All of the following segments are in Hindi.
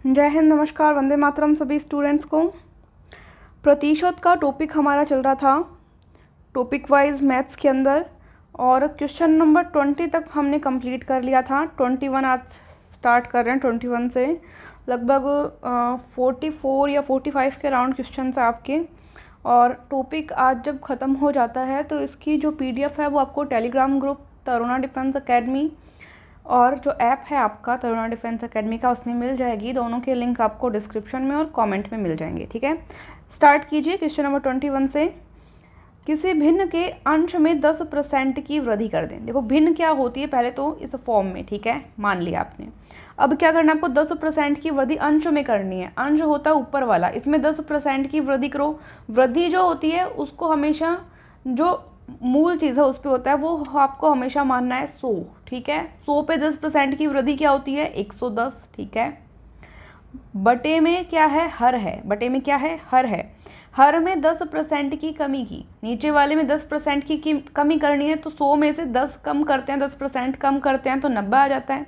जय हिंद, नमस्कार, वंदे मातरम सभी स्टूडेंट्स को। प्रतिशत का टॉपिक हमारा चल रहा था टॉपिक वाइज मैथ्स के अंदर, और क्वेश्चन नंबर 20 तक हमने कंप्लीट कर लिया था। 21 आज स्टार्ट कर रहे हैं। 21 से लगभग 44 या 45 के अराउंड क्वेश्चन है आपके। और टॉपिक आज जब ख़त्म हो जाता है तो इसकी जो PDF है वो आपको Telegram group Taruna defence academy और जो ऐप है आपका तरुणा डिफेंस एकेडमी का, उसमें मिल जाएगी। दोनों के लिंक आपको डिस्क्रिप्शन में और कमेंट में मिल जाएंगे। ठीक है, स्टार्ट कीजिए क्वेश्चन नंबर 21 से। किसी भिन्न के अंश में 10% की वृद्धि कर दें। देखो भिन्न क्या होती है पहले तो इस फॉर्म में, ठीक है, मान लिया आपने। अब क्या करना है आपको, 10% की वृद्धि अंश में करनी है। अंश होता है ऊपर वाला, इसमें 10% की वृद्धि करो। वृद्धि जो होती है उसको हमेशा जो मूल चीज़ है उस पर होता है, वो आपको हमेशा मानना है 100। ठीक है, 100 पे 10% की वृद्धि क्या होती है, 110। ठीक है, बटे में क्या है, हर है। बटे में क्या है, हर है। हर में 10% की कमी की, नीचे वाले में 10% की कमी करनी है तो 100 में से 10 कम करते हैं, 10% कम करते हैं तो 90 आ जाता है।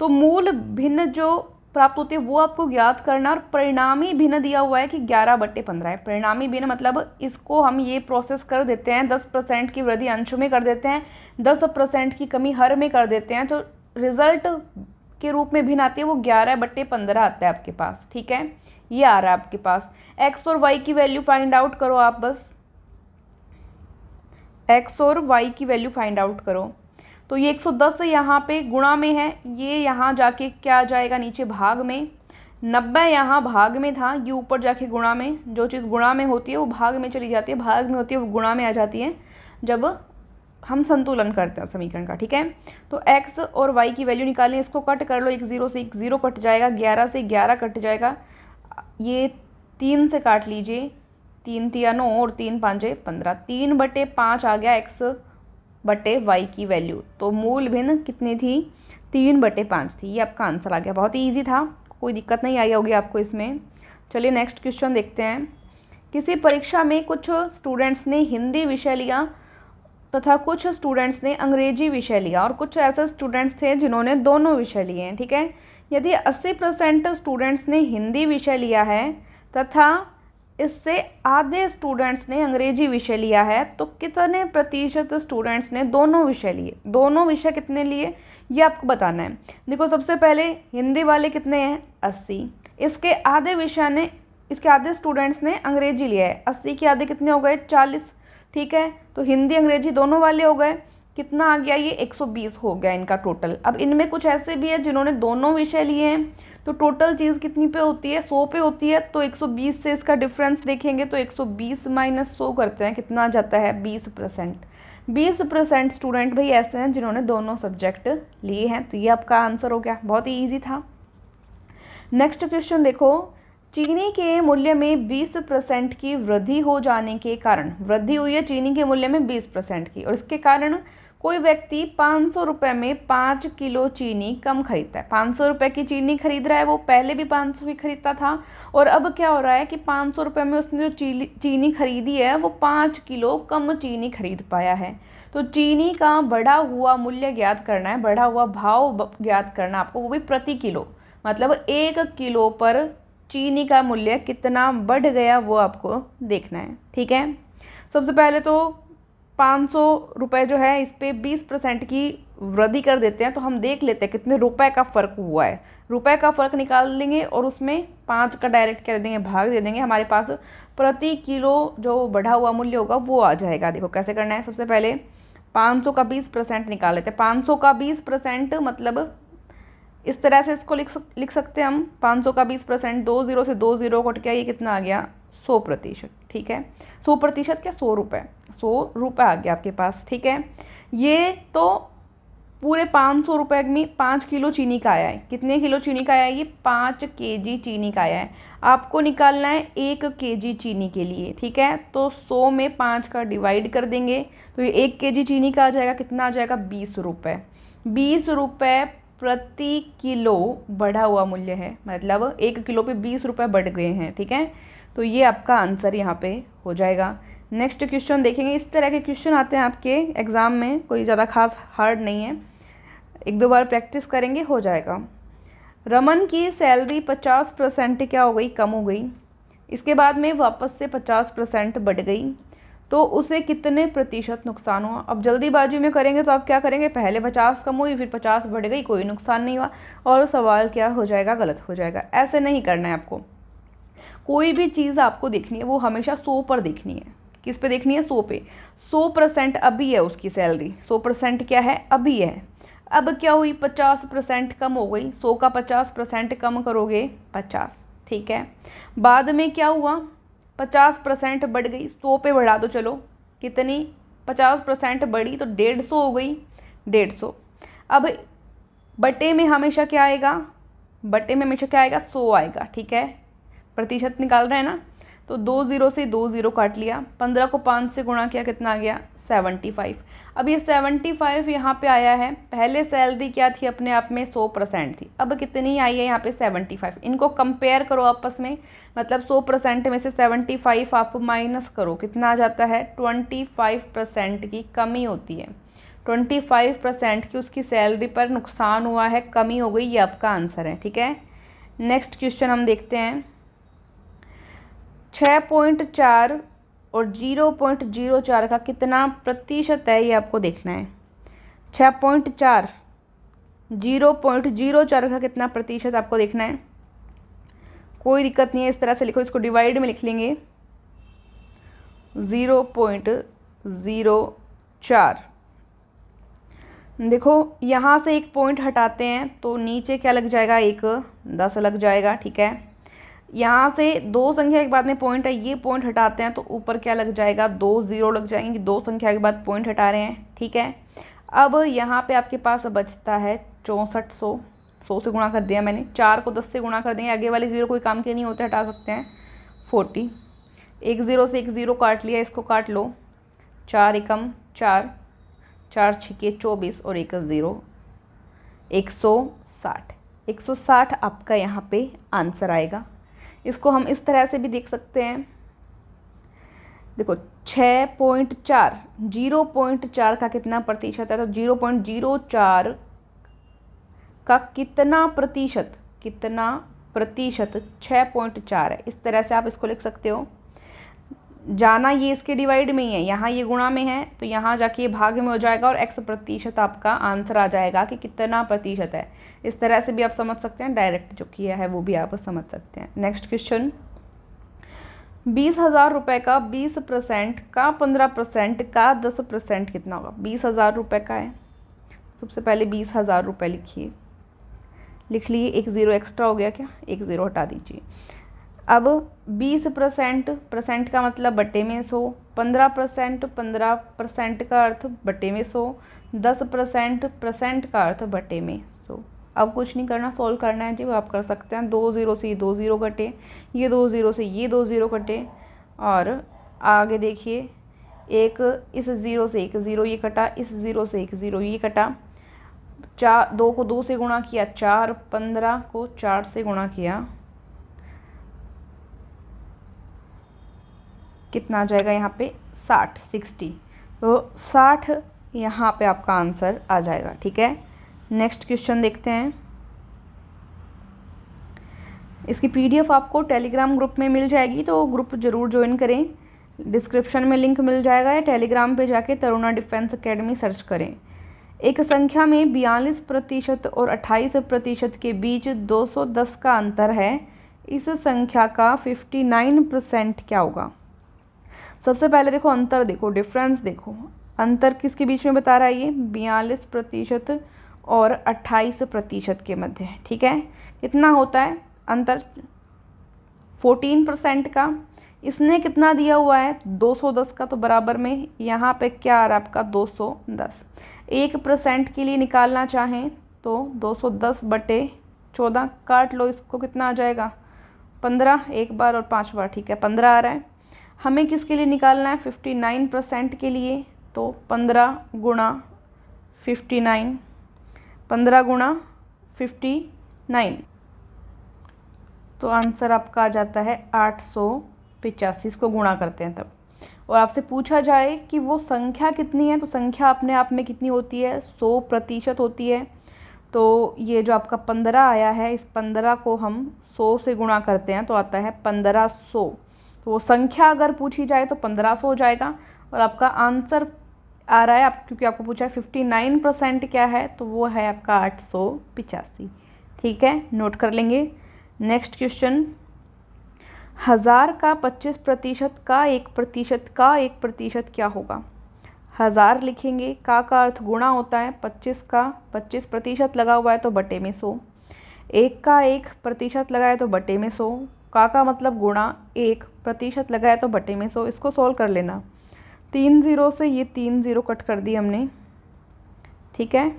तो मूल भिन्न जो प्राप्त होती है वो आपको ज्ञात करना। और परिणामी भिन्न दिया हुआ है कि 11/15 है। परिणामी भिन्न मतलब इसको हम ये प्रोसेस कर देते हैं, 10% की वृद्धि अंश में कर देते हैं, 10% की कमी हर में कर देते हैं, तो रिजल्ट के रूप में भिन्न आती है वो 11/15 आता है आपके पास। ठीक है, ये आ रहा है आपके पास। एक्स और वाई की वैल्यू फाइंड आउट करो आप, बस एक्स और वाई की वैल्यू फाइंड आउट करो। तो ये 110 यहाँ पे गुणा में है, ये यहाँ जाके क्या आ जाएगा, नीचे भाग में। 90 यहाँ भाग में था, ये ऊपर जाके गुणा में। जो चीज़ गुणा में होती है वो भाग में चली जाती है, भाग में होती है वो गुणा में आ जाती है जब हम संतुलन करते हैं समीकरण का। ठीक है, तो x और y की वैल्यू निकालें। इसको कट कर लो, 1 0 से 1 0 कट जाएगा, 11 से 11 कट जाएगा, ये 3 से काट लीजिए, 3 तिया 9 और 3 5 15, 3/5 आ गया x/y की वैल्यू। तो मूल भिन्न कितनी थी, 3/5 थी। ये आपका आंसर आ गया। बहुत ही ईजी था, कोई दिक्कत नहीं आई होगी आपको इसमें। चलिए नेक्स्ट क्वेश्चन देखते हैं। किसी परीक्षा में कुछ स्टूडेंट्स ने हिंदी विषय लिया तथा कुछ स्टूडेंट्स ने अंग्रेजी विषय लिया, और कुछ ऐसे स्टूडेंट्स थे जिन्होंने दोनों विषय लिए हैं। ठीक है, यदि 80% स्टूडेंट्स ने हिंदी विषय लिया है तथा इससे आधे स्टूडेंट्स ने अंग्रेजी विषय लिया है, तो कितने प्रतिशत स्टूडेंट्स ने दोनों विषय लिए। दोनों विषय कितने लिए ये आपको बताना है। देखो सबसे पहले हिंदी वाले कितने हैं, 80। इसके आधे स्टूडेंट्स ने अंग्रेजी लिया है, 80 के आधे कितने हो गए, 40। ठीक है, तो हिंदी अंग्रेजी दोनों वाले हो गए, कितना आ गया, ये 120 हो गया इनका टोटल। अब इनमें कुछ ऐसे भी है जिन्होंने दोनों विषय लिए हैं, तो टोटल चीज़ कितनी पे होती है, 100 पे होती है। तो 120 से इसका डिफरेंस देखेंगे तो 120 माइनस 100 करते हैं, कितना आ जाता है, 20%। 20% स्टूडेंट भाई ऐसे हैं जिन्होंने दोनों सब्जेक्ट लिए हैं। तो ये आपका आंसर हो गया, बहुत ही ईजी था। नेक्स्ट क्वेश्चन देखो। चीनी के मूल्य में 20% की वृद्धि हो जाने के कारण, वृद्धि हुई है चीनी के मूल्य में 20% की, और इसके कारण कोई व्यक्ति 500 रुपये में 5 किलो चीनी कम खरीदता है। 500 रुपये की चीनी खरीद रहा है, वो पहले भी 500 की खरीदता था, और अब क्या हो रहा है कि 500 रुपये में उसने जो चीनी खरीदी है वो 5 किलो कम चीनी खरीद पाया है। तो चीनी का बढ़ा हुआ मूल्य ज्ञात करना है, बढ़ा हुआ भाव ज्ञात करना आपको, वो भी प्रति किलो, मतलब 1 किलो पर चीनी का मूल्य कितना बढ़ गया वो आपको देखना है। ठीक है, सबसे पहले तो 500 रुपये जो है इस पर 20% की वृद्धि कर देते हैं, तो हम देख लेते हैं कितने रुपए का फ़र्क हुआ है। रुपए का फ़र्क निकाल लेंगे और उसमें 5 का डायरेक्ट कर देंगे, भाग दे देंगे, हमारे पास प्रति किलो जो बढ़ा हुआ मूल्य होगा वो आ जाएगा। देखो कैसे करना है, सबसे पहले 500 का 20% निकाल लेते हैं। 500 का 20% मतलब इस तरह से इसको लिख सकते हैं हम, 500 का 20%, 2 0 से 2 0 कट गया, ये कितना आ गया, 100%। ठीक है, 100% क्या, 100 रुपये, 100 रुपये आ गया आपके पास। ठीक है, ये तो पूरे 500 रुपये में 5 किलो चीनी का आया है। कितने किलो चीनी का आया है, ये 5 केजी चीनी का आया है। आपको निकालना है 1 केजी चीनी के लिए। ठीक है, तो 100 में 5 का डिवाइड कर देंगे तो ये 1 केजी चीनी का आ जाएगा, कितना आ जाएगा, 20 रुपये। 20 रुपये प्रति किलो बढ़ा हुआ मूल्य है, मतलब 1 किलो पे 20 रुपये बढ़ गए हैं। ठीक है, तो ये आपका आंसर यहाँ पे हो जाएगा। नेक्स्ट क्वेश्चन देखेंगे। इस तरह के क्वेश्चन आते हैं आपके एग्ज़ाम में, कोई ज़्यादा खास हार्ड नहीं है, 1-2 बार प्रैक्टिस करेंगे हो जाएगा। रमन की सैलरी 50% क्या हो गई, कम हो गई। इसके बाद में वापस से 50% बढ़ गई, तो उसे कितने प्रतिशत नुकसान हुआ। अब जल्दीबाजी में करेंगे तो आप क्या करेंगे, पहले 50 कम हुई, फिर 50 बढ़ गई, कोई नुकसान नहीं हुआ, और सवाल क्या हो जाएगा, गलत हो जाएगा। ऐसे नहीं करना है आपको। कोई भी चीज़ आपको देखनी है वो हमेशा 100 पर देखनी है। किस पे देखनी है, 100 पे। 100% अभी है उसकी सैलरी, 100% क्या है, अभी है। अब क्या हुई, 50% कम हो गई। 100 का 50% कम करोगे 50, ठीक है। बाद में क्या हुआ, 50% बढ़ गई, 100 पे बढ़ा दो, चलो कितनी, 50% बढ़ी तो 150 हो गई, 150। अब बटे में हमेशा क्या आएगा, बटे में हमेशा क्या आएगा, 100 आएगा, ठीक है। प्रतिशत निकाल रहे हैं ना, तो 2 ज़ीरो से 2 ज़ीरो काट लिया, 15 को 5 से गुणा किया, कितना आ गया, 75। अब ये 75 यहाँ पे आया है। पहले सैलरी क्या थी, अपने आप में 100% थी, अब कितनी आई है यहाँ पे 75। इनको कंपेयर करो आपस में, मतलब 100% में से 75 आप माइनस करो, कितना आ जाता है, 25% की कमी होती है। 25% की उसकी सैलरी पर नुकसान हुआ है, कमी हो गई, ये आपका आंसर है, ठीक है। नेक्स्ट क्वेश्चन हम देखते हैं। 6.4 और 0.04 का कितना प्रतिशत है, ये आपको देखना है। 6.4, 0.04 का कितना प्रतिशत आपको देखना है। कोई दिक्कत नहीं है, इस तरह से लिखो, इसको डिवाइड में लिख लेंगे, 0.04। देखो यहाँ से एक पॉइंट हटाते हैं तो नीचे क्या लग जाएगा, एक 10 लग जाएगा, ठीक है। यहाँ से दो संख्या के बाद में पॉइंट है, ये पॉइंट हटाते हैं तो ऊपर क्या लग जाएगा, 2 ज़ीरो लग जाएंगे, दो संख्या के बाद पॉइंट हटा रहे हैं, ठीक है। अब यहाँ पे आपके पास बचता है 6400, 100 से गुणा कर दिया मैंने, 4 को 10 से गुणा कर देंगे, आगे वाले ज़ीरो कोई काम के नहीं होते, हटा सकते हैं। 40, एक ज़ीरो से एक ज़ीरो काट लिया, इसको काट लो, 4 एकम 4, 4 छिके 24 और एक ज़ीरो, 160। 160 आपका यहाँ पे आंसर आएगा। इसको हम इस तरह से भी देख सकते हैं, देखो 6.4, 0.4 का कितना प्रतिशत है, तो 0.04 का कितना प्रतिशत, कितना प्रतिशत 6.4 है। इस तरह से आप इसको लिख सकते हो। जाना ये इसके डिवाइड में ही है, यहाँ ये गुणा में है तो यहाँ जाके ये भाग में हो जाएगा और x प्रतिशत आपका आंसर आ जाएगा कि कितना प्रतिशत है। इस तरह से भी आप समझ सकते हैं, डायरेक्ट जो किया है वो भी आप समझ सकते हैं। नेक्स्ट क्वेश्चन, 20,000 रुपये का 20% का 15% का 10% कितना होगा। 20,000 रुपये का है, सबसे पहले 20,000 रुपये लिखिए, लिख लिए, एक ज़ीरो एक्स्ट्रा हो गया क्या, एक ज़ीरो हटा दीजिए। अब 20% का मतलब बटे में 100, 15% का अर्थ बटे में 100, 10% का अर्थ बटे में 100। अब कुछ नहीं करना, सॉल्व करना है जी, वो आप कर सकते हैं। 2 ज़ीरो से 2 ज़ीरो कटे, ये 2 ज़ीरो से ये 2 ज़ीरो कटे, और आगे देखिए, एक इस ज़ीरो से एक ज़ीरो ये कटा, इस ज़ीरो से एक ज़ीरो ये कटा, 4, 2 को 2 से गुणा किया 4, 15 को 4 से गुणा किया, कितना आ जाएगा यहाँ पे 60। तो 60 यहाँ पे आपका आंसर आ जाएगा, ठीक है। नेक्स्ट क्वेश्चन देखते हैं। इसकी पीडीएफ आपको टेलीग्राम ग्रुप में मिल जाएगी, तो ग्रुप ज़रूर ज्वाइन करें, डिस्क्रिप्शन में लिंक मिल जाएगा, या टेलीग्राम पे जाके तरुणा डिफेंस एकेडमी सर्च करें। एक संख्या में 42% और 28% के बीच 210 का अंतर है, इस संख्या का 59% क्या होगा। सबसे पहले देखो अंतर, देखो डिफरेंस, देखो अंतर किसके बीच में बता रहा है, ये 42% और 28% के मध्य है, ठीक है। कितना होता है अंतर, 14% का। इसने कितना दिया हुआ है, 210 का, तो बराबर में यहाँ पे क्या आ रहा है आपका 210। 1% के लिए निकालना चाहें तो 210 बटे 14 काट लो, इसको कितना आ जाएगा 15, एक बार और 5 बार, ठीक है, 15 आ रहा है। हमें किसके लिए निकालना है, 59% के लिए, तो 15 गुणा 59, 15 गुणा 59, तो आंसर आपका आ जाता है 885। इसको गुणा करते हैं तब, और आपसे पूछा जाए कि वो संख्या कितनी है, तो संख्या अपने आप में कितनी होती है, 100% होती है। तो ये जो आपका 15 आया है, इस 15 को हम 100 से गुणा करते हैं तो आता है 1500। तो वो संख्या अगर पूछी जाए तो 1500 हो जाएगा। और आपका आंसर आ रहा है, आप क्योंकि आपको पूछा है 59% क्या है, तो वो है आपका 885। ठीक है, नोट कर लेंगे। नेक्स्ट क्वेश्चन, 1000 का 25% का 1% का 1% क्या होगा। 1000 लिखेंगे, का अर्थ गुणा होता है, 25 का 25% लगा हुआ है तो बटे में 100, 1 का 1% लगा है तो बटे में 100, का मतलब गुणा, 1% लगा है तो बटे में 100। इसको सोल्व कर लेना, 3 0 से ये 3 0 कट कर दी हमने। ठीक है,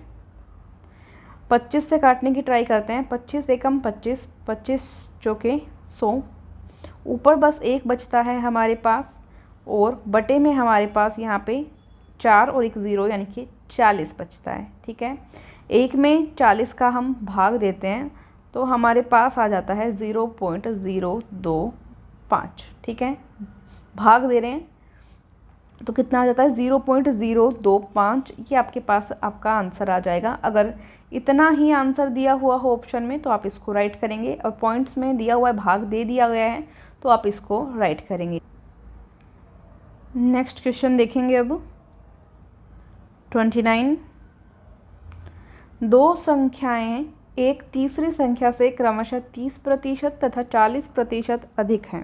25 से काटने की ट्राई करते हैं, 25 एकम 25, 25 चौके 100, ऊपर बस 1 बचता है हमारे पास, और बटे में हमारे पास यहाँ पे 4 और 1 0 यानी कि 40 बचता है। ठीक है, 1 में 40 का हम भाग देते हैं तो हमारे पास आ जाता है 0.025। ठीक है, भाग दे रहे हैं तो कितना आ जाता है 0.025। ये आपके पास आपका आंसर आ जाएगा। अगर इतना ही आंसर दिया हुआ हो ऑप्शन में तो आप इसको राइट करेंगे, और पॉइंट्स में दिया हुआ है, भाग दे दिया गया है तो आप इसको राइट करेंगे। नेक्स्ट क्वेश्चन देखेंगे अब 29। दो संख्याएं एक तीसरी संख्या से क्रमशः 30% तथा 40% अधिक हैं।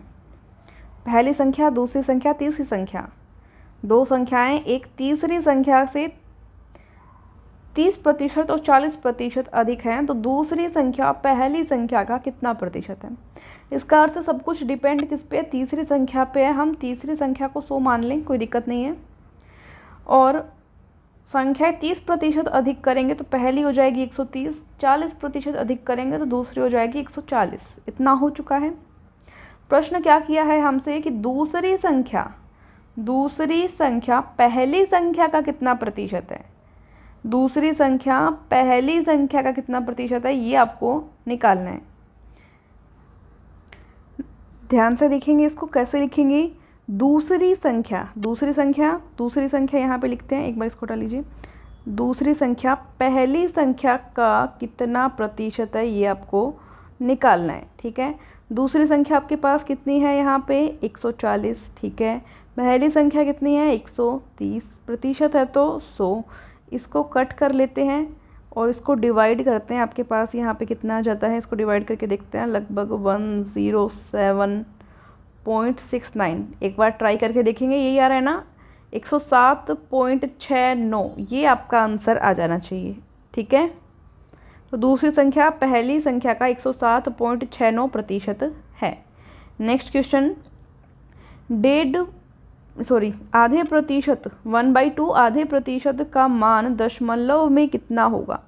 पहली संख्या, दूसरी संख्या, तीसरी संख्या। दो संख्याएं एक तीसरी संख्या से 30% और 40% अधिक हैं, तो दूसरी संख्या पहली संख्या का कितना प्रतिशत है। इसका अर्थ सब कुछ डिपेंड किस पे, तीसरी संख्या पे है। हम तीसरी संख्या को 100 मान लें, कोई दिक्कत नहीं है। और संख्या 30% अधिक करेंगे तो पहली हो जाएगी 130, 40% अधिक करेंगे तो दूसरी हो जाएगी 140। इतना हो चुका है। प्रश्न क्या किया है हमसे कि दूसरी संख्या पहली संख्या का कितना प्रतिशत है। दूसरी संख्या पहली संख्या का कितना प्रतिशत है, ये आपको निकालना है। ध्यान से देखेंगे इसको, कैसे लिखेंगे। दूसरी संख्या यहाँ पे लिखते हैं, एक बार इसको हटा लीजिए। दूसरी संख्या पहली संख्या का कितना प्रतिशत है, ये आपको निकालना है। ठीक है, दूसरी संख्या आपके पास कितनी है, यहाँ पे 140। ठीक है, पहली संख्या कितनी है, 130% है तो 100। इसको कट कर लेते हैं और इसको डिवाइड करते हैं। आपके पास यहाँ पे कितना आ जाता है, इसको डिवाइड करके देखते हैं, लगभग 107.69। एक बार ट्राई करके देखेंगे, यही आ रहा है ना, 107.69। ये आपका आंसर आ जाना चाहिए। ठीक है, तो दूसरी संख्या पहली संख्या का 107.69% है। नेक्स्ट क्वेश्चन, आधे प्रतिशत 1/2 आधे प्रतिशत का मान दशमलव में कितना होगा।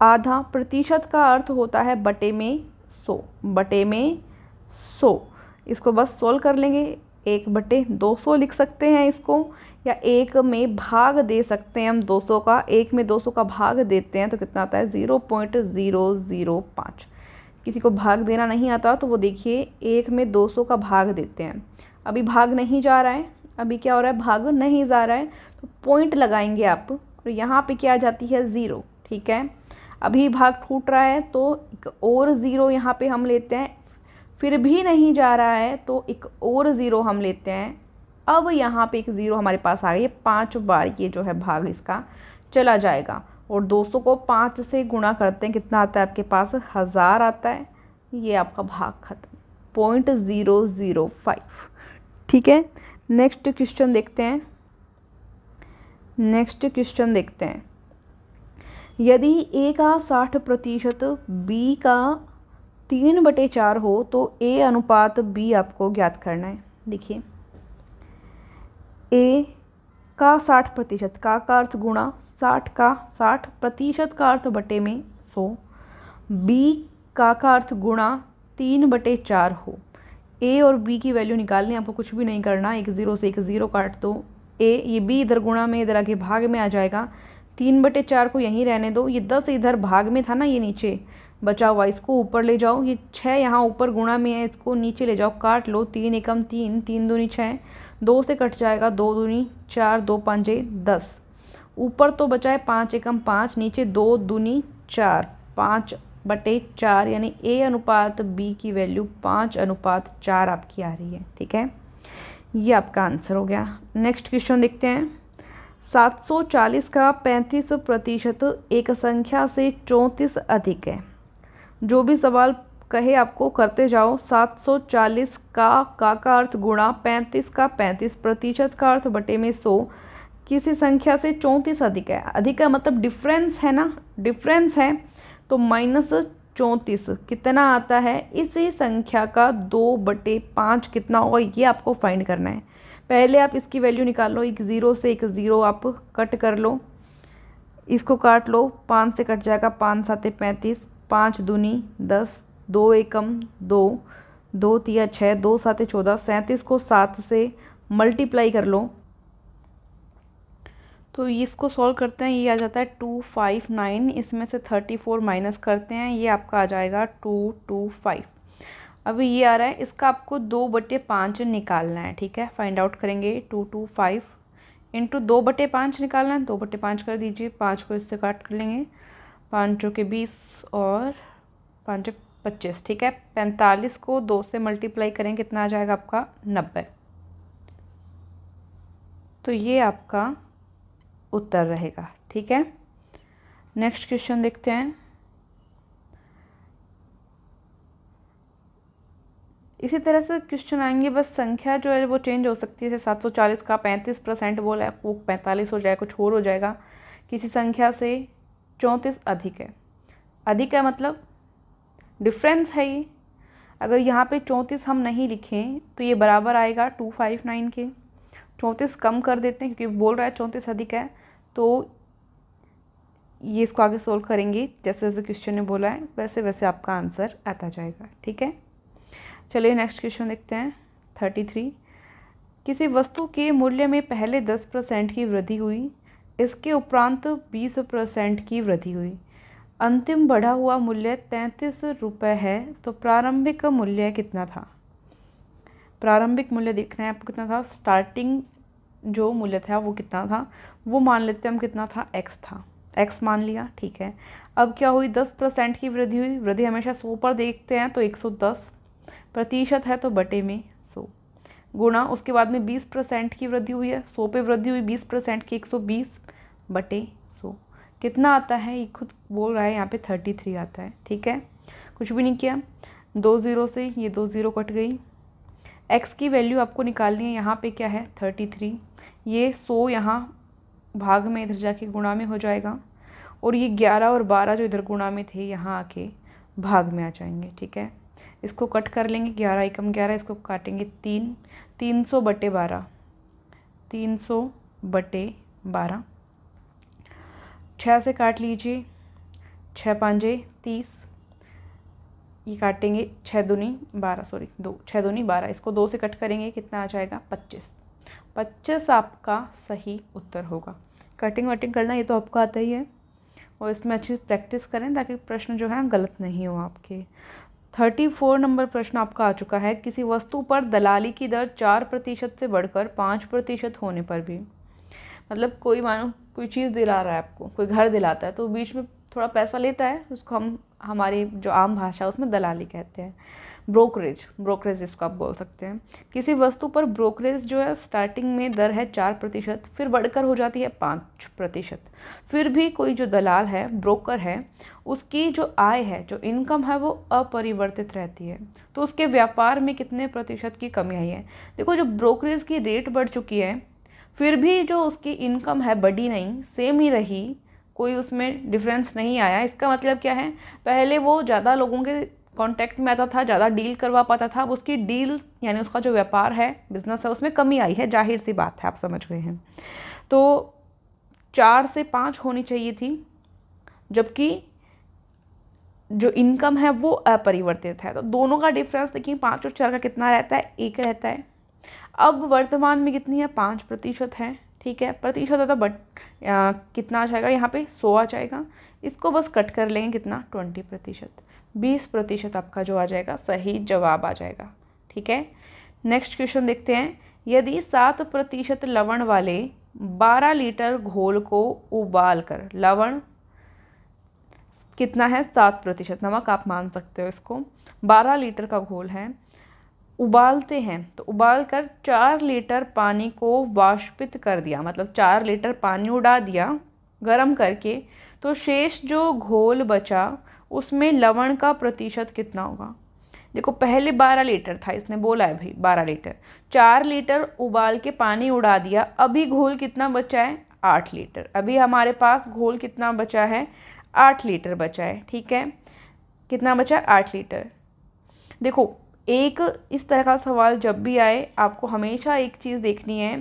आधा प्रतिशत का अर्थ होता है बटे में 100। इसको बस सोल्व कर लेंगे, 1/200 लिख सकते हैं इसको, या 1 में भाग दे सकते हैं हम 200 का। 1 में 200 का भाग देते हैं तो कितना आता है 0.005। किसी को भाग देना नहीं आता तो वो देखिए 1 में 200 का भाग देते हैं। अभी भाग नहीं जा रहा है, अभी क्या हो रहा है, भाग नहीं जा रहा है, तो पॉइंट लगाएंगे आप, और यहाँ पे क्या आ जाती है 0। ठीक है, अभी भाग टूट रहा है तो एक और 0 यहाँ पे हम लेते हैं, फिर भी नहीं जा रहा है तो एक और 0 हम लेते हैं। अब यहाँ पे एक 0 हमारे पास आ गई, 5 बार ये जो है भाग इसका चला जाएगा, और 200 को 5 से गुणा करते हैं, कितना आता है आपके पास, 1000 आता है। ये आपका भाग खत्म, 0.005। ठीक है, नेक्स्ट क्वेश्चन देखते हैं। यदि A का 60%, B का 3/4 हो तो A अनुपात B आपको ज्ञात करना है। देखिए, A का 60%, का अर्थ गुणा, 60% का अर्थ बटे में 100, B का अर्थ गुणा 3/4 हो। A और B की वैल्यू निकालनी, आपको कुछ भी नहीं करना, एक 0 से एक 0 काट दो। ये B इधर गुणा में, इधर आके भाग में आ जाएगा। 3/4 को यहीं रहने दो, ये 10 इधर भाग में था ना, ये नीचे बचा हुआ, इसको ऊपर ले जाओ। ये 6 यहाँ ऊपर गुणा में है, इसको नीचे ले जाओ, काट लो। 3 एकम 3, 3 दूनी 6, 2 से कट जाएगा, 2 दूनी 4, 2 5 10। ऊपर तो बचा है 5 एकम 5, नीचे 2 दूनी 4, 5/4 यानी A अनुपात B की वैल्यू 5/4 आपकी आ रही है। ठीक है, ये आपका आंसर हो गया। नेक्स्ट क्वेश्चन देखते हैं। 740 का 35% एक संख्या से 34 अधिक है। जो भी सवाल कहे आपको करते जाओ। 740 का अर्थ गुणा 35 का 35% का अर्थ बटे में 100 किसी संख्या से 34 अधिक है। अधिक का मतलब डिफरेंस है ना, डिफरेंस है तो -34 कितना आता है। इसी संख्या का 2/5 कितना होगा ये आपको फाइंड करना है। पहले आप इसकी वैल्यू निकाल लो। एक 0 से एक 0 आप कट कर लो, इसको काट लो। 5 से कट जाएगा, 5 7 35, 5 दूनी 10, 2 एकम 2, 2 तिया 6, 2 7 14, 37 को 7 से मल्टीप्लाई कर लो तो इसको सॉल्व करते हैं। ये आ जाता है 259। इसमें से 34 माइनस करते हैं, ये आपका आ जाएगा 225। अभी ये आ रहा है, इसका आपको 2/5 निकालना है। ठीक है, फाइंड आउट करेंगे। 225 इंटू 2/5 निकालना है। 2/5 कर दीजिए, 5 को इससे काट कर लेंगे। 5 चौके 20 और 5 25। ठीक है, 45 को 2 से मल्टीप्लाई करें, कितना आ जाएगा आपका 90। तो ये आपका उत्तर रहेगा। ठीक है, नेक्स्ट क्वेश्चन देखते हैं। इसी तरह से क्वेश्चन आएंगे, बस संख्या जो है वो चेंज हो सकती है। जैसे 740 का 35% बोला है, वो 45 हो जाएगा, कुछ और हो जाएगा। किसी संख्या से 34 अधिक है। अधिक है मतलब डिफरेंस है ये। अगर यहाँ पे 34 हम नहीं लिखें तो ये बराबर आएगा 259 के। 34 कम कर देते हैं क्योंकि बोल रहा है 34 अधिक है, तो ये इसको आगे सोल्व करेंगे। जैसे जैसे क्वेश्चन ने बोला है वैसे वैसे आपका आंसर आता जाएगा। ठीक है, चलिए नेक्स्ट क्वेश्चन देखते हैं। 33, किसी वस्तु के मूल्य में पहले 10% की वृद्धि हुई, इसके उपरांत 20% की वृद्धि हुई। अंतिम बढ़ा हुआ मूल्य 33 रुपये है, तो प्रारंभिक मूल्य कितना था। प्रारंभिक मूल्य देखना है आपको कितना था। स्टार्टिंग जो मूल्य था वो कितना था, वो मान लेते हैं हम, कितना था, x था। x मान लिया। ठीक है, अब क्या हुई, 10% की वृद्धि हुई। वृद्धि हमेशा 100 पर देखते हैं, तो 110% है तो बटे में 100 गुणा, उसके बाद में 20% की वृद्धि हुई है। 100 पे वृद्धि हुई 20% की, 120 बटे 100 कितना आता है, ये खुद बोल रहा है यहाँ पे 33 आता है। ठीक है, कुछ भी नहीं किया। 2 0 से ये 2 0 कट गई। x की वैल्यू आपको निकालनी है। यहाँ पे क्या है 33, ये 100 यहाँ भाग में इधर जाके गुणा में हो जाएगा, और ये 11 और 12 जो इधर गुणा में थे यहाँ आके भाग में आ जाएंगे। ठीक है, इसको कट कर लेंगे। 11 एकम 11, इसको काटेंगे 3, 300/12, 300/12। 6 से काट लीजिए, 6 5 30, ये काटेंगे 6 दूनी 12, सॉरी 2, 6 दूनी 12, इसको 2 से कट करेंगे, कितना आ जाएगा 25। 25 आपका सही उत्तर होगा। कटिंग वटिंग करना ये तो आपको आता ही है, और इसमें अच्छी प्रैक्टिस करें ताकि प्रश्न जो है गलत नहीं हो आपके। 34 नंबर प्रश्न आपका आ चुका है। किसी वस्तु पर दलाली की दर 4% से बढ़कर 5% होने पर भी, मतलब कोई मानो कोई चीज़ दिला रहा है आपको, कोई घर दिलाता है, तो बीच में थोड़ा पैसा लेता है, उसको हम हमारी जो आम भाषा है उसमें दलाली कहते हैं। ब्रोकरेज जिसको आप बोल सकते हैं। किसी वस्तु पर ब्रोकरेज जो है स्टार्टिंग में दर है 4%, फिर बढ़कर हो जाती है 5%। फिर भी कोई जो दलाल है, ब्रोकर है, उसकी जो आय है, जो इनकम है, वो अपरिवर्तित रहती है, तो उसके व्यापार में कितने प्रतिशत की कमी आई है। देखो, जो ब्रोकरेज की रेट बढ़ चुकी है, फिर भी जो उसकी इनकम है बढ़ी नहीं, सेम ही रही, कोई उसमें डिफरेंस नहीं आया। इसका मतलब क्या है, पहले वो ज़्यादा लोगों के कांटेक्ट में आता था, ज़्यादा डील करवा पाता था, अब उसकी डील यानी उसका जो व्यापार है, बिजनेस है, उसमें कमी आई है। जाहिर सी बात है, आप समझ गए हैं। तो 4 से 5 होनी चाहिए थी, जबकि जो इनकम है वो अपरिवर्तित है। तो दोनों का डिफरेंस देखिए, 5 और 4 का कितना रहता है, 1 रहता है। अब वर्तमान में कितनी है, 5% है। ठीक है, प्रतिशत होता बट कितना आ जाएगा, यहाँ पे 100 आ जाएगा। इसको बस कट कर लेंगे, कितना 20%, 20% आपका जो आ जाएगा सही जवाब आ जाएगा। ठीक है, नेक्स्ट क्वेश्चन देखते हैं। यदि 7% लवण वाले 12 लीटर घोल को उबाल कर, लवण कितना है 7% नमक आप मान सकते हो इसको। 12 लीटर का घोल है, उबालते हैं तो उबाल कर 4 लीटर पानी को वाष्पित कर दिया, मतलब 4 लीटर पानी उड़ा दिया गर्म करके, तो शेष जो घोल बचा उसमें लवण का प्रतिशत कितना होगा। देखो पहले 12 लीटर था, इसने बोला है भाई 12 लीटर, 4 लीटर उबाल के पानी उड़ा दिया, अभी घोल कितना बचा है 8 लीटर। अभी हमारे पास घोल कितना बचा है 8 लीटर बचा है, ठीक है। कितना बचा है 8 लीटर। देखो एक इस तरह का सवाल जब भी आए आपको हमेशा एक चीज़ देखनी है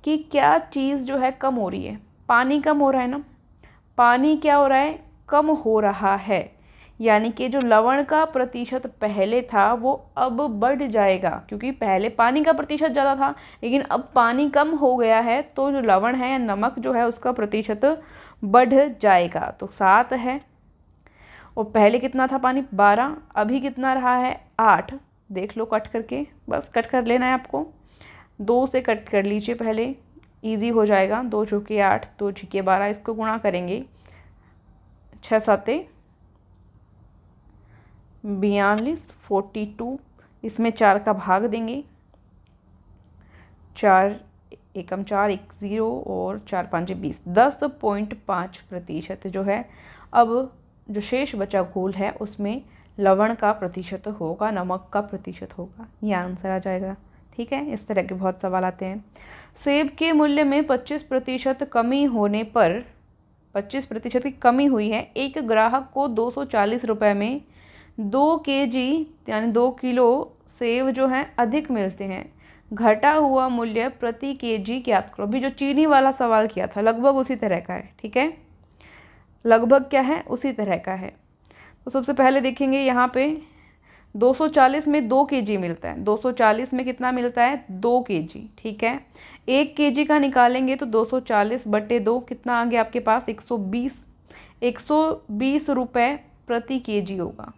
कि क्या चीज़ जो है कम हो रही है। पानी कम हो रहा है ना, पानी क्या हो रहा है कम हो रहा है, यानी कि जो लवण का प्रतिशत पहले था वो अब बढ़ जाएगा, क्योंकि पहले पानी का प्रतिशत ज़्यादा था लेकिन अब पानी कम हो गया है, तो जो लवण है या नमक जो है उसका प्रतिशत बढ़ जाएगा। तो 7 है और पहले कितना था पानी 12, अभी कितना रहा है 8। देख लो कट करके, बस कट कर लेना है आपको, 2 से कट कर लीजिए पहले, इजी हो जाएगा। 2 चौके 8, 2 छिके 12, इसको गुणा करेंगे 6 7 42 42, इसमें 4 का भाग देंगे, 4 एकम 4 1 0 और 4 5 20, 10.5% जो है अब जो शेष बचा घोल है उसमें लवण का प्रतिशत होगा, नमक का प्रतिशत होगा, ये आंसर आ जाएगा। ठीक है, इस तरह के बहुत सवाल आते हैं। सेब के मूल्य में 25% कमी होने पर, 25% की कमी हुई है, एक ग्राहक को 240 रुपये में 2 केजी यानी 2 किलो सेब जो हैं अधिक मिलते हैं। घटा हुआ मूल्य प्रति केजी ज्ञात करो। अभी जो चीनी वाला सवाल किया था लगभग उसी तरह का है, ठीक है, लगभग क्या है उसी तरह का है। तो सबसे पहले देखेंगे यहाँ पे 240 में 2 केजी मिलता है, 240 में कितना मिलता है 2 केजी, ठीक है। 1 केजी का निकालेंगे तो 240/2 कितना आ गया आपके पास 120, 120 रुपये प्रति केजी होगा,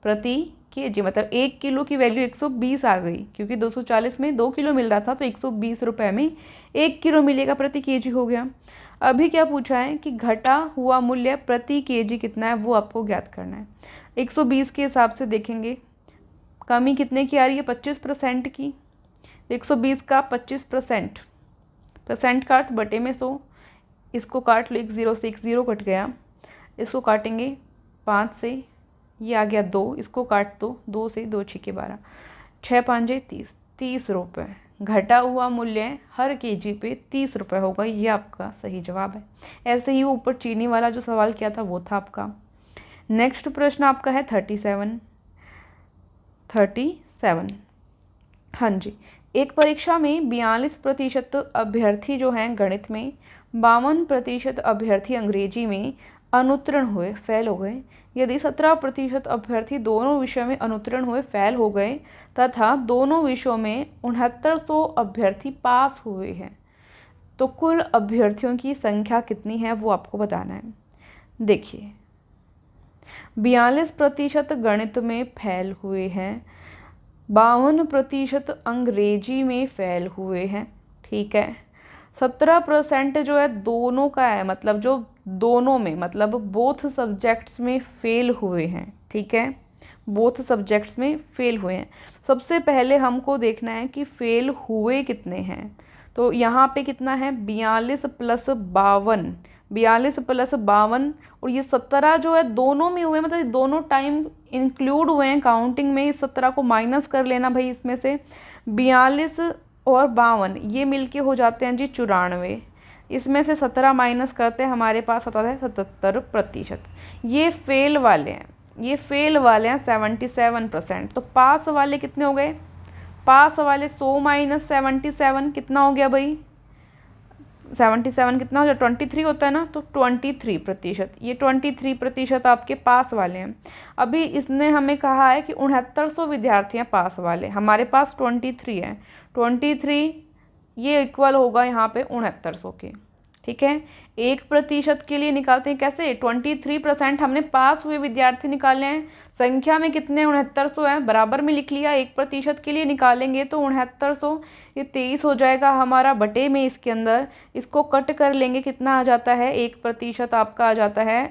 प्रति केजी मतलब 1 किलो की वैल्यू 120 आ गई, क्योंकि 240 में 2 किलो मिल रहा था तो 120 रुपये में 1 किलो मिलेगा प्रति केजी हो गया। अभी क्या पूछा है कि घटा हुआ मूल्य प्रति केजी कितना है वो आपको ज्ञात करना है। 120 के हिसाब से देखेंगे कमी कितने की आ रही है 25% की, 120 का 25%, परसेंट का अर्थ बटे में 100, इसको काट लो, 1 0 से 1 0 कट गया, इसको काटेंगे 5 से, ये आ गया 2, इसको काट दो 2 से, 2 छिके 12, 6 5 30, 30 रुपये। घटा हुआ मूल्य हर केजी पे 30 रुपये होगा, ये आपका सही जवाब है। ऐसे ही ऊपर चीनी वाला जो सवाल किया था वो था आपका। नेक्स्ट प्रश्न आपका है 37। हाँ जी, एक परीक्षा में 42% अभ्यर्थी जो हैं गणित में, 52% अभ्यर्थी अंग्रेजी में अनुत्तीर्ण हुए, फेल हो गए। यदि 17% अभ्यर्थी दोनों विषयों में अनुत्तीर्ण हुए, फेल हो गए तथा दोनों विषयों में 6900 अभ्यर्थी पास हुए हैं, तो कुल अभ्यर्थियों की संख्या कितनी है वो आपको बताना है। देखिए 42% गणित में फेल हुए हैं, 52% अंग्रेजी में फेल हुए हैं, ठीक है। 17% जो है दोनों का है, मतलब जो दोनों में मतलब बोथ सब्जेक्ट्स में फेल हुए हैं, ठीक है, बोथ सब्जेक्ट्स में फेल हुए हैं। सबसे पहले हमको देखना है कि फेल हुए कितने हैं, तो यहाँ पे कितना है 42 + 52, 42 + 52 और ये 17 जो है दोनों में हुए, मतलब दोनों टाइम इंक्लूड हुए हैं काउंटिंग में। इस 17 को माइनस कर लेना भाई, इसमें से 42 और 52 ये मिलके हो जाते हैं जी 94, इसमें से 17 माइनस करते हैं, हमारे पास होता है 77%। ये फेल वाले हैं, ये फेल वाले हैं 77%। तो पास वाले कितने हो गए, पास वाले 100 - 77 कितना हो गया भाई, 77 कितना हो जाए 23 होता है ना, तो 23%, ये 23% आपके पास वाले हैं। अभी इसने हमें कहा है कि 6900 विद्यार्थी हैं पास वाले, हमारे पास 23 है, 23 ये इक्वल होगा यहाँ पे 6900 के, ठीक है। 1% के लिए निकालते हैं कैसे, 23% हमने पास हुए विद्यार्थी निकाले हैं, संख्या में कितने 6900 है, बराबर में लिख लिया। 1% के लिए निकालेंगे तो 6900, ये 23 हो जाएगा हमारा बटे में, इसके अंदर इसको कट कर लेंगे, कितना आ जाता है 1% आपका आ जाता है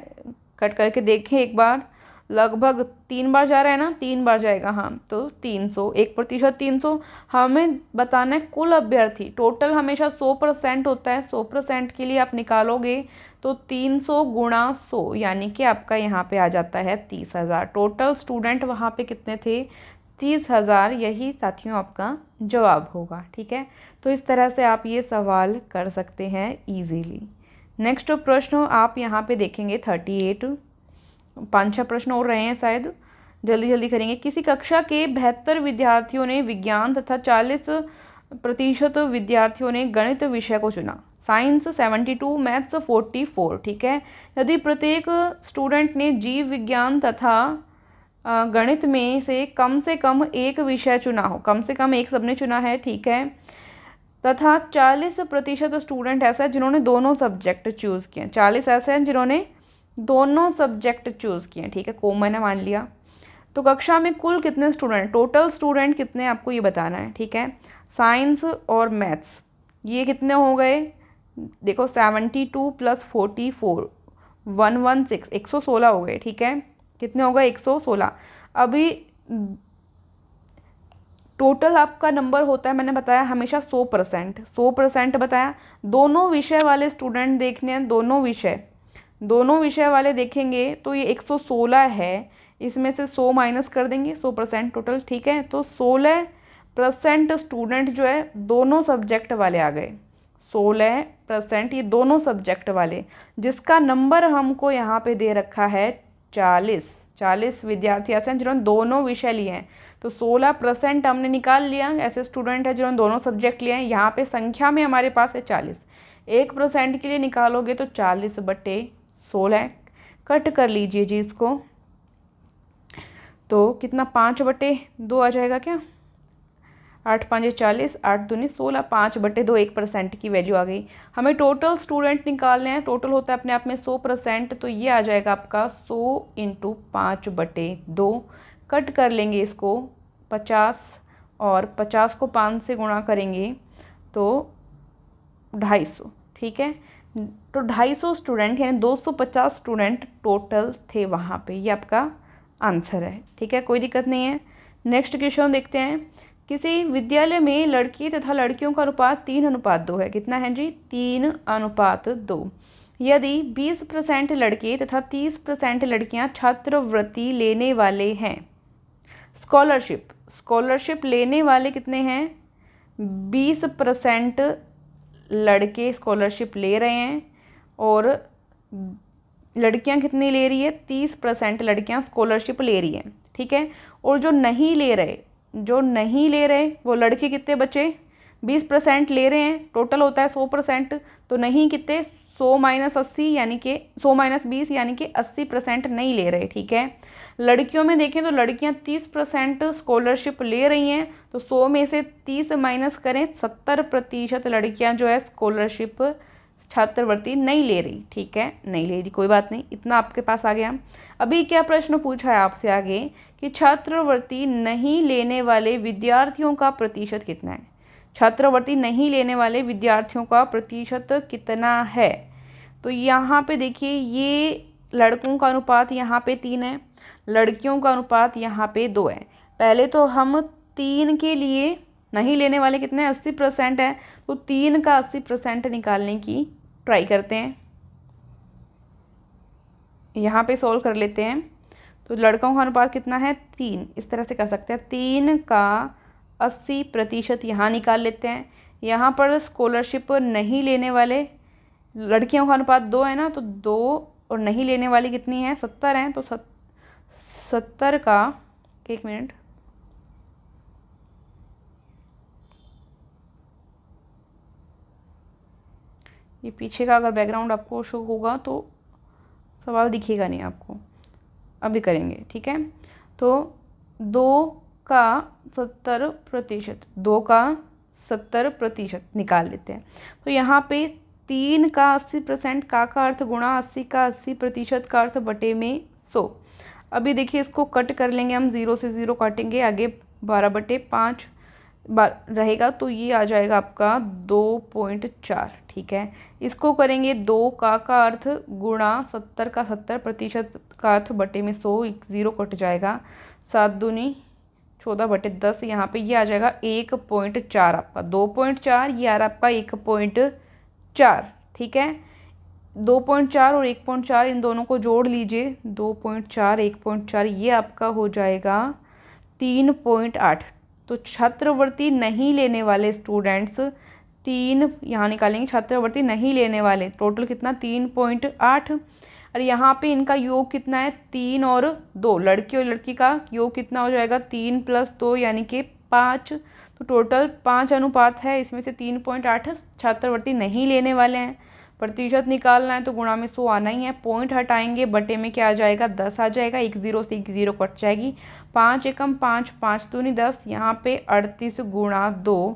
कट करके देखें एक बार, लगभग 3 बार जा रहा है ना, 3 बार जाएगा, हाँ, तो 300, 1% 300। हमें बताना है कुल अभ्यर्थी, टोटल हमेशा 100% होता है, 100% के लिए आप निकालोगे तो 300 गुणा 100 यानी कि आपका यहाँ पे आ जाता है 30,000। टोटल स्टूडेंट वहाँ पे कितने थे? 30,000। यही साथियों आपका जवाब होगा। ठीक है, तो इस तरह से आप ये सवाल कर सकते हैं ईजीली। नेक्स्ट प्रश्न आप यहाँ पे देखेंगे 38, 5-6 प्रश्न और रहे हैं शायद, जल्दी जल्दी करेंगे। किसी कक्षा के 72 विद्यार्थियों ने विज्ञान तथा 40% विद्यार्थियों ने गणित विषय को चुना। Science 72, maths 44। ठीक है, यदि प्रत्येक स्टूडेंट ने जीव विज्ञान तथा गणित में से कम एक विषय चुना हो, कम से कम एक सबने चुना है, ठीक है, तथा 40% स्टूडेंट ऐसा है जिन्होंने दोनों सब्जेक्ट चूज़ किए, 40 ऐसे हैं जिन्होंने दोनों सब्जेक्ट चूज़ किए। ठीक है, को मैंने मान लिया। तो कक्षा में कुल कितने स्टूडेंट, टोटल स्टूडेंट कितने आपको ये बताना है। ठीक है, साइंस और मैथ्स ये कितने हो गए, देखो 72 + 44 116, 116 हो गए। ठीक है, कितने हो गए, 116। अभी टोटल आपका नंबर होता है, मैंने बताया हमेशा 100% बताया। दोनों विषय वाले स्टूडेंट देखने हैं, दोनों विषय वाले देखेंगे तो ये 116 है, इसमें से 100 माइनस कर देंगे, 100% टोटल। ठीक है, तो 16% स्टूडेंट जो है दोनों सब्जेक्ट वाले आ गए, 16% ये दोनों सब्जेक्ट वाले, जिसका नंबर हमको यहाँ पे दे रखा है 40 विद्यार्थी ऐसे हैं जिन्होंने दोनों विषय लिए हैं। तो 16% हमने निकाल लिया, ऐसे स्टूडेंट है जिन्होंने दोनों सब्जेक्ट लिए हैं। यहाँ पे संख्या में हमारे पास है 40, 1% के लिए निकालोगे तो 40/16, कट कर लीजिए जी इसको, तो कितना 5/2 आ जाएगा क्या, 8 × 5 = 40, 8 दूनी 16, 5/2 1% की वैल्यू आ गई। हमें टोटल स्टूडेंट निकालने हैं, टोटल होता है अपने आप में 100%, तो ये आ जाएगा आपका 100 × 5/2, कट कर लेंगे इसको 50, और 50 को 5 से गुणा करेंगे तो 250। ठीक है, तो 250 स्टूडेंट यानी 250 स्टूडेंट टोटल थे वहाँ पे, ये आपका आंसर है। ठीक है, कोई दिक्कत नहीं है। नेक्स्ट क्वेश्चन देखते हैं। किसी विद्यालय में लड़की तथा लड़कियों का अनुपात 3:2 है। कितना है जी, 3:2। यदि 20% लड़के तथा 30% लड़कियां छात्रवृत्ति लेने वाले हैं, स्कॉलरशिप लेने वाले कितने हैं, 20% लड़के स्कॉलरशिप ले रहे हैं, और लड़कियां कितनी ले रही है, 30% लड़कियां स्कॉलरशिप ले रही हैं। ठीक है, और जो नहीं ले रहे वो लड़के कितने बचे, 20% ले रहे हैं, टोटल होता है 100%, तो नहीं कितने, 100 - 80 यानी कि 100 - 20 यानी कि 80% नहीं ले रहे। ठीक है, लड़कियों में देखें तो लड़कियां 30% स्कॉलरशिप ले रही हैं, तो 100 में से 30 माइनस करें, 70% लड़कियां जो है स्कॉलरशिप छात्रवृत्ति नहीं ले रही। ठीक है, नहीं ले रही, कोई बात नहीं, इतना आपके पास आ गया। अभी क्या प्रश्न पूछा है आपसे आगे कि छात्रवृत्ति नहीं लेने वाले विद्यार्थियों का प्रतिशत कितना है, छात्रवृत्ति नहीं लेने वाले विद्यार्थियों का प्रतिशत कितना है। तो यहाँ पे देखिए, ये लड़कों का अनुपात यहाँ पे 3 है, लड़कियों का अनुपात यहाँ पे 2 है। पहले तो हम 3 के लिए नहीं लेने वाले कितने, 80% है, तो 3 का 80% निकालने की ट्राई करते हैं। यहाँ पे सोल्व कर लेते हैं। तो लड़कों का अनुपात कितना है, 3, इस तरह से कर सकते हैं, 3 का 80% यहाँ निकाल लेते हैं। यहाँ पर स्कॉलरशिप नहीं लेने वाले लड़कियों का अनुपात 2 है ना, तो 2 और नहीं लेने वाली कितनी है, 70 हैं, तो 70 का, एक मिनट, ये पीछे का अगर बैकग्राउंड आपको शो होगा तो सवाल दिखेगा नहीं आपको, अभी करेंगे। ठीक है, तो 2 का 70% निकाल लेते हैं। तो यहाँ पे 3 का 80% का अर्थ गुणा 80 का 80% का अर्थ बटे में 100। अभी देखिए इसको कट कर लेंगे हम, 0 से 0 काटेंगे, आगे 12/5, रहेगा तो ये आ जाएगा आपका 2.4। ठीक है, इसको करेंगे 2 का अर्थ गुणा 70 का 70% का अर्थ बटे में 100, 0 कट जाएगा, 7 दूनी 14/10, यहाँ पे ये आ जाएगा 1.4 आपका, 2.4 ये आ रहा आपका 1.4। ठीक है, 2.4 और 1.4 इन दोनों को जोड़ लीजिए, 2.4 1.4 ये आपका हो जाएगा 3.8। तो छात्रवृत्ति नहीं लेने वाले स्टूडेंट्स 3 यहाँ निकालेंगे, छात्रवृत्ति नहीं लेने वाले टोटल कितना 3.8, और यहाँ पे इनका योग कितना है 3 और 2, लड़की और लड़की का योग कितना हो जाएगा 3 + 2 यानी कि 5। तो टोटल 5 अनुपात है, इसमें से 3.8 छात्रवृत्ति नहीं लेने वाले हैं। प्रतिशत निकालना है तो गुणा में 100 आना ही है, पॉइंट हटाएंगे बटे में क्या आ जाएगा 10 आ जाएगा, 1 0 से 1 0 कट जाएगी, 5 एकम 5, 5 दूनी 10, यहाँ पे 38 × 2,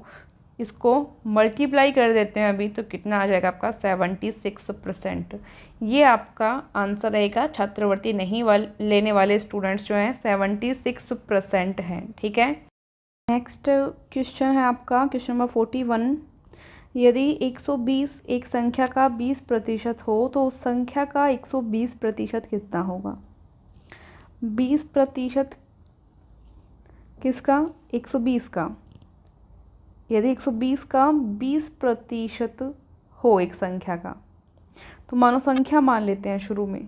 इसको मल्टीप्लाई कर देते हैं अभी तो कितना आ जाएगा आपका 76%। ये आपका आंसर रहेगा, छात्रवृत्ति नहीं लेने वाले स्टूडेंट्स जो हैं 76% हैं। ठीक है, नेक्स्ट क्वेश्चन है आपका क्वेश्चन नंबर 41। यदि 120 एक संख्या का 20% हो तो उस संख्या का 120% कितना होगा? 20% किसका? 120 का। यदि 120 का 20% हो एक संख्या का, तो मानो संख्या मान लेते हैं, शुरू में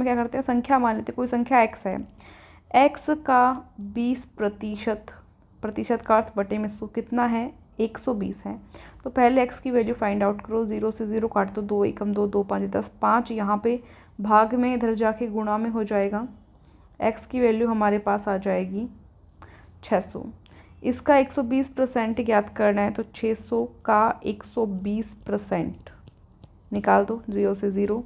क्या करते हैं, संख्या मान लेते हैं, कोई संख्या x है, x का 20%, प्रतिशत का अर्थ बटे में 100 कितना है 120 है। तो पहले x की वैल्यू फाइंड आउट करो, 0 से 0 काट दो, 2 एकम 2, 2 5 10, 5 यहाँ पे भाग में, इधर जाके गुणा में हो जाएगा, x की वैल्यू हमारे पास आ जाएगी 600। इसका 120% ज्ञात करना है तो 600 का 120% निकाल दो, 0 से 0,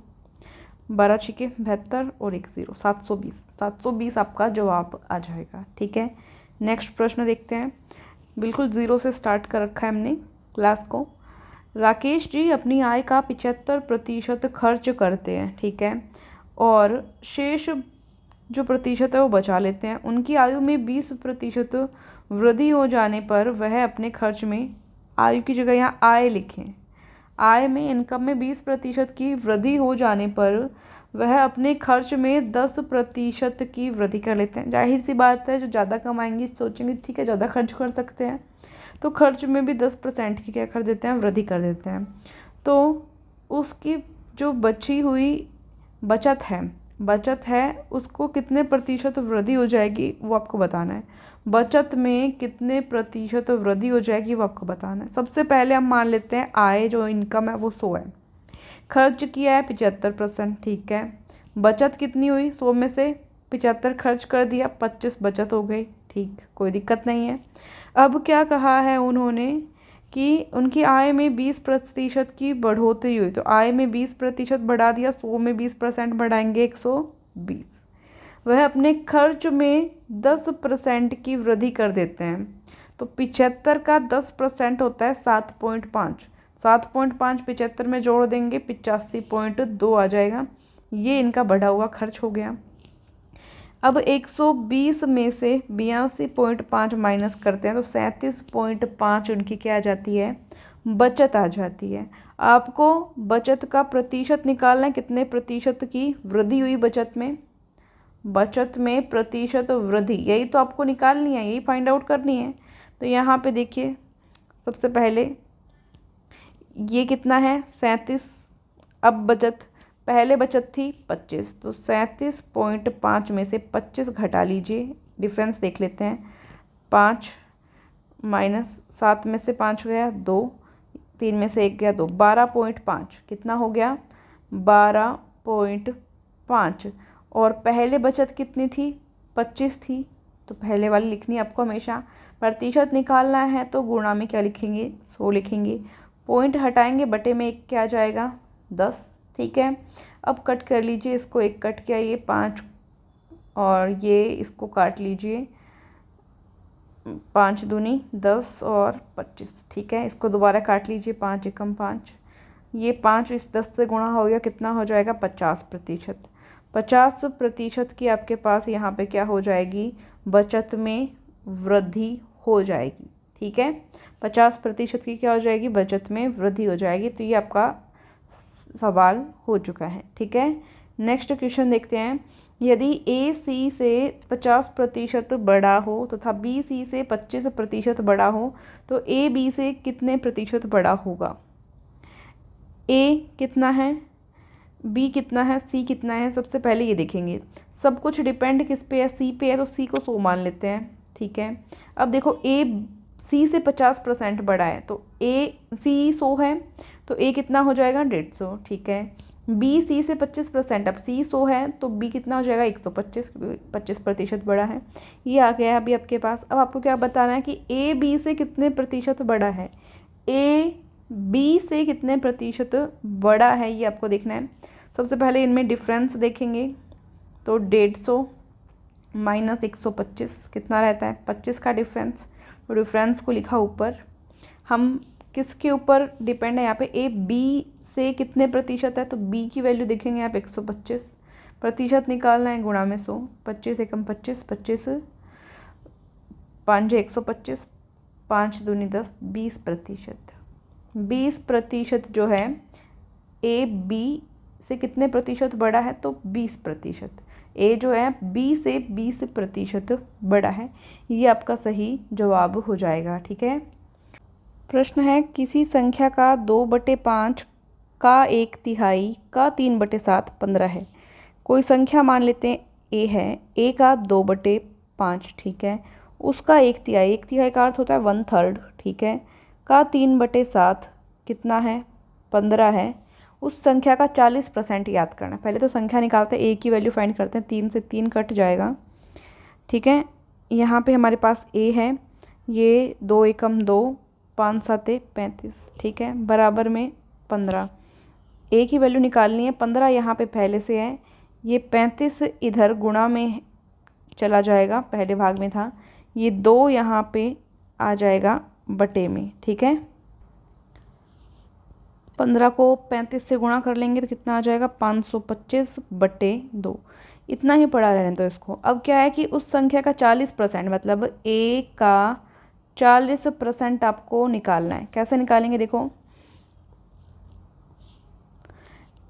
12 छिके 72 और 1 0, 720 आपका जवाब आ जाएगा। ठीक है, नेक्स्ट प्रश्न देखते हैं। बिल्कुल 0 से स्टार्ट कर रखा है हमने क्लास को। राकेश जी अपनी आय का 75% खर्च करते हैं, ठीक है, और शेष जो प्रतिशत है वो बचा लेते हैं। उनकी आयु में 20% वृद्धि हो जाने पर वह अपने खर्च में, आयु की जगह यहाँ आय लिखें, आय में, इनकम में 20% की वृद्धि हो जाने पर वह अपने खर्च में 10% की वृद्धि कर लेते हैं। जाहिर सी बात है, जो ज़्यादा कमाएंगे सोचेंगे ठीक है ज़्यादा खर्च कर सकते हैं, तो खर्च में भी 10% की क्या कर देते हैं, वृद्धि कर देते हैं। तो उसकी जो बची हुई बचत है उसको कितने प्रतिशत वृद्धि हो जाएगी वो आपको बताना है। बचत में कितने प्रतिशत वृद्धि हो जाएगी वो आपको बताना है। सबसे पहले हम मान लेते हैं आय जो इनकम है वो 100 है, खर्च किया है 75%, ठीक है, बचत कितनी हुई 100 में से 75 खर्च कर दिया, 25 बचत हो गई, ठीक, कोई दिक्कत नहीं है। अब क्या कहा है उन्होंने कि उनकी आय में 20% की बढ़ोतरी हुई, तो आय में 20% बढ़ा दिया, 100 में 20% बढ़ाएंगे 120। वह अपने खर्च में 10% की वृद्धि कर देते हैं, तो 75 का 10% होता है 7.5, 7.5 75 में जोड़ देंगे 85.2 आ जाएगा। ये इनका बढ़ा हुआ खर्च हो गया। अब 120 में से 82.5 माइनस करते हैं तो 37.5 उनकी क्या आ जाती है, बचत आ जाती है। आपको बचत का प्रतिशत निकालना है, कितने प्रतिशत की वृद्धि हुई बचत में प्रतिशत वृद्धि, यही तो आपको निकालनी है, यही फाइंड आउट करनी है। तो यहाँ पे देखिए सबसे पहले ये कितना है 37, अब पहले बचत थी 25, तो 37.5 में से 25 घटा लीजिए, डिफरेंस देख लेते हैं, 5 माइनस 7 में से 5 गया 2, 3 में से 1 गया 2, 12.5 कितना हो गया 12.5। और पहले बचत कितनी थी 25 थी, तो पहले वाली लिखनी है आपको हमेशा। प्रतिशत निकालना है तो गुणा में क्या लिखेंगे 100 लिखेंगे, पॉइंट हटाएंगे बटे में 1 क्या आ जाएगा 10, ठीक है। अब कट कर लीजिए, इसको 1 कट किया, ये 5 और ये इसको काट लीजिए, 5 दूनी 10 और 25, ठीक है। इसको दोबारा काट लीजिए, 5 एकम 5, ये 5 इस 10 से गुणा हो गया, कितना हो जाएगा 50%। 50% की आपके पास यहाँ पे क्या हो जाएगी, बचत में वृद्धि हो जाएगी, ठीक है। 50% की क्या हो जाएगी, बचत में वृद्धि हो जाएगी। तो ये आपका सवाल हो चुका है, ठीक है। नेक्स्ट क्वेश्चन देखते हैं। यदि ए सी से 50% बड़ा हो तथा बी सी से 25% बड़ा हो तो ए बी से कितने प्रतिशत बड़ा होगा। ए कितना है, बी कितना है, सी कितना है, सबसे पहले ये देखेंगे। सब कुछ डिपेंड किस पे है, सी पे है, तो सी को 100 मान लेते हैं, ठीक है। अब देखो ए सी से 50% बड़ा है तो ए सी 100 है तो ए कितना हो जाएगा 150, ठीक है। बी सी से 25%, अब सी 100 है तो बी कितना हो जाएगा 125, 25% बड़ा है। ये आ गया है अभी आपके पास। अब आपको क्या बताना है कि ए बी से कितने प्रतिशत बड़ा है, ए बी से कितने प्रतिशत बड़ा है, ये आपको देखना है। सबसे पहले इनमें डिफरेंस देखेंगे तो 150 माइनस 125 कितना रहता है 25 का डिफरेंस। तो डिफरेंस को लिखा ऊपर। हम किसके ऊपर डिपेंड है यहाँ पे, ए बी से कितने प्रतिशत है तो बी की वैल्यू देखेंगे आप 125, प्रतिशत निकालना है गुणा में 100, 25 एकम 25, 25 5 125, 5 दूनी 10, 20%। 20% जो है ए बी से कितने प्रतिशत बड़ा है तो 20%। ए जो है बी से 20% बड़ा है, ये आपका सही जवाब हो जाएगा, ठीक है। प्रश्न है किसी संख्या का 2/5 का 1/3 का 3/7 15 है। कोई संख्या मान लेते हैं ए है, ए का 2/5, ठीक है, उसका 1/3, 1/3 का अर्थ होता है 1/3, ठीक है, का 3/7 कितना है 15 है। उस संख्या का 40% याद करना। पहले तो संख्या निकालते हैं, ए की वैल्यू फाइंड करते हैं, 3 से 3 कट जाएगा, ठीक है। यहाँ पे हमारे पास ए है, ये 2 एकम 2, 5 7 35, ठीक है, बराबर में 15। ए की वैल्यू निकालनी है, 15 यहाँ पे पहले से है, ये 35 इधर गुणा में चला जाएगा, पहले भाग में था, ये 2 यहाँ पे आ जाएगा बटे में, ठीक है। 15 को 35 से गुणा कर लेंगे तो कितना आ जाएगा 525/2, इतना ही पड़ा रहने तो इसको। अब क्या है कि उस संख्या का 40% मतलब ए का 40% आपको निकालना है। कैसे निकालेंगे देखो,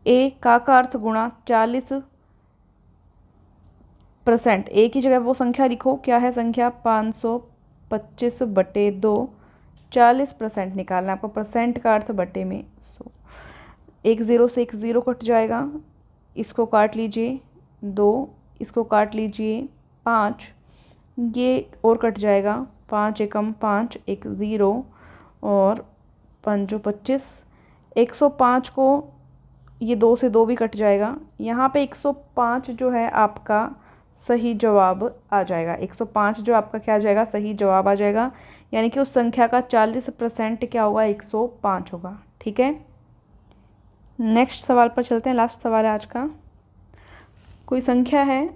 ए का अर्थ गुणा 40%, ए की जगह वो संख्या लिखो, क्या है संख्या 525/2, 40% निकालना है आपको, परसेंट का अर्थ बटे में 100। 1 0 से 1 0 कट जाएगा, इसको काट लीजिए 2, इसको काट लीजिए 5, ये और कट जाएगा, 5 एकम 5, 1 0 और 5 25, 105 को ये 2 से 2 भी कट जाएगा, यहाँ पे 105 जो है आपका सही जवाब आ जाएगा। 105 जो आपका क्या आ जाएगा, सही जवाब आ जाएगा, यानी कि उस संख्या का 40% क्या होगा 105 होगा, ठीक है। नेक्स्ट सवाल पर चलते हैं, लास्ट सवाल है आज का। कोई संख्या है,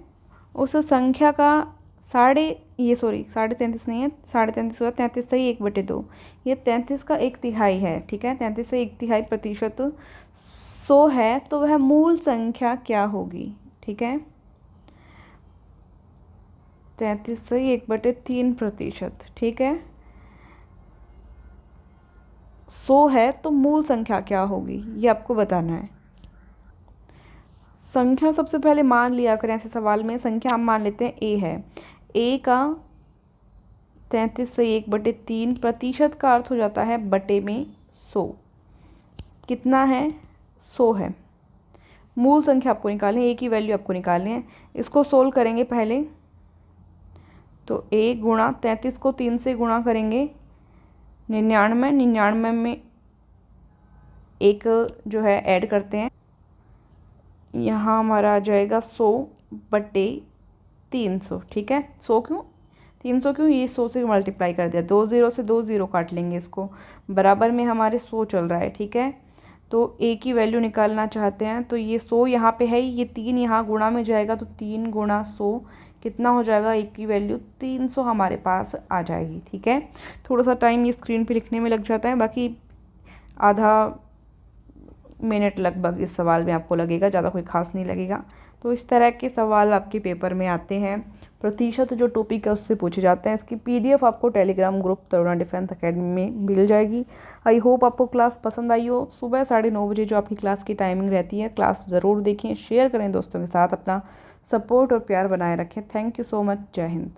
उस संख्या का 33.5 नहीं है, 33.5 होगा 33 सही 1/2, ये 33 का 1/3 है, ठीक है, 33 से 1/3% 100 है तो वह मूल संख्या क्या होगी, ठीक है। 33 से 1/3%, ठीक है, 100 है तो मूल संख्या क्या होगी ये आपको बताना है। संख्या सबसे पहले मान लिया करें, ऐसे सवाल में संख्या हम मान लेते हैं ए है, ए का 33 से 1/3, प्रतिशत का अर्थ हो जाता है बटे में 100, कितना है 100 है। मूल संख्या आपको निकालनी है, ए की वैल्यू आपको निकालनी है, इसको सोल्व करेंगे पहले तो ए गुणा 33 को 3 से गुणा करेंगे 99, 99 में एक जो है ऐड करते हैं, यहाँ हमारा आ जाएगा 100/300, ठीक है। 100 क्यों 300 क्यों, ये 100 से मल्टीप्लाई कर दिया, 2 0 से 2 0 काट लेंगे इसको, बराबर में हमारे 100 चल रहा है, ठीक है। तो ए की वैल्यू निकालना चाहते हैं तो ये 100 यहाँ पे है, ये 3 यहाँ गुणा में जाएगा तो 3 गुणा 100 कितना हो जाएगा, ए की वैल्यू 300 हमारे पास आ जाएगी, ठीक है। थोड़ा सा टाइम ये स्क्रीन पे लिखने में लग जाता है, बाकी आधा मिनट लगभग इस सवाल में आपको लगेगा, ज़्यादा कोई खास नहीं लगेगा। तो इस तरह के सवाल आपके पेपर में आते हैं। प्रतिशत जो टॉपिक है उससे पूछे जाते हैं। इसकी PDF आपको Telegram group Taruna defence academy में मिल जाएगी। आई होप आपको क्लास पसंद आई हो। सुबह 9:30 बजे जो आपकी क्लास की टाइमिंग रहती है, क्लास ज़रूर देखें, शेयर करें दोस्तों के साथ, अपना सपोर्ट और प्यार बनाए रखें। Thank you so much. जय हिंद।